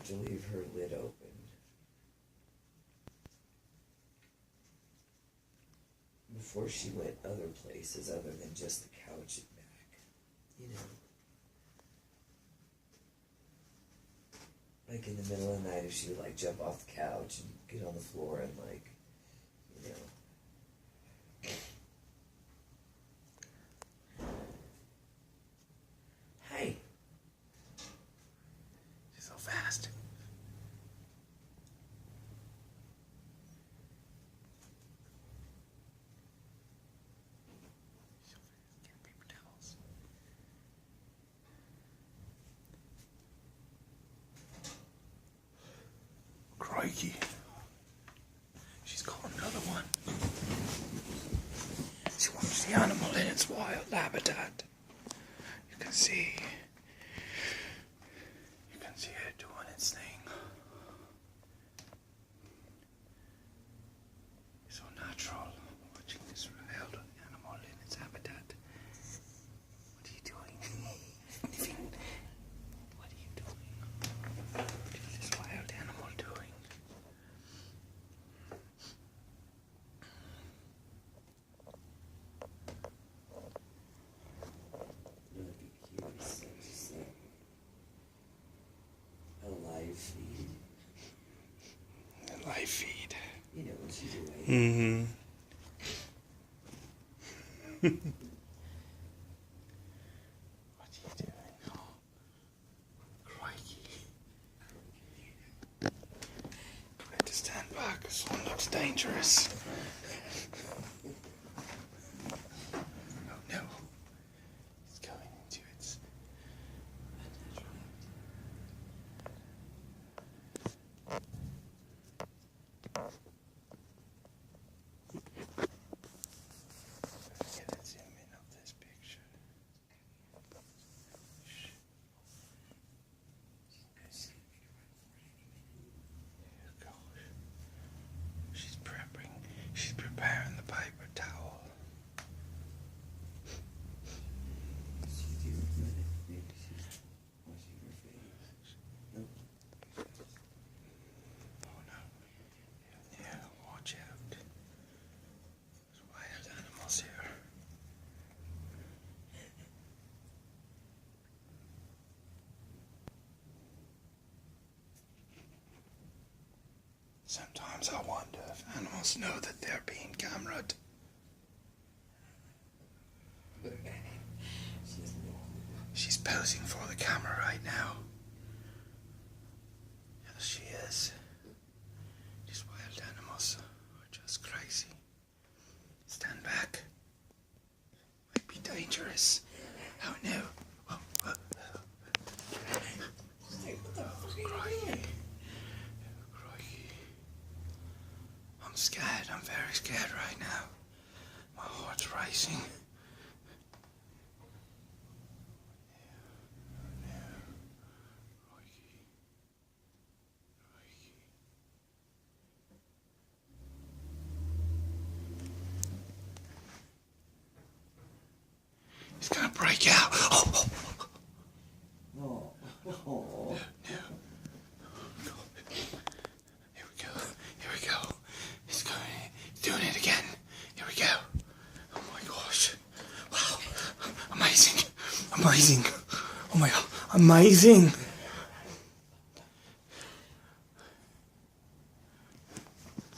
to leave her lid open. Before she went other places other than just the couch and back, you know. Like in the middle of the night, if she would like jump off the couch and get on the floor and like, you know. Hey. She's so fast. Get paper towels. Crikey. She's caught another one. She wants the animal in its wild habitat. You can see it doing its thing. It's so natural watching this wild animal in its habitat. What are you doing? What are you doing? What is this wild animal doing? Look at cute, so just like a live feed. A live feed. You know what she's awake. Mm-hmm. What are you doing? Oh, crikey. I had to stand back. This one looks dangerous. Oh no. It's going into its... Get a zoom in of this picture. Shh. Gosh. She's prepping. She's preparing the paper towel. She's doing good. Maybe she's washing her face. Nope. Oh no. Yeah, watch out. There's wild animals here. Sometimes I wonder if animals know that they're being cameraed. She has no clue. She's posing for the camera right now. Yes, she is. These wild animals are just crazy. Stand back. Might be dangerous. Oh no. Oh, crikey. Crikey. I'm scared. I'm very scared right now. My heart's racing. He's gonna break out. Oh. Oh. Oh. Here we go. Here we go. He's doing it again. Here we go. Oh my gosh. Wow. Amazing. Amazing. Oh my God. Amazing.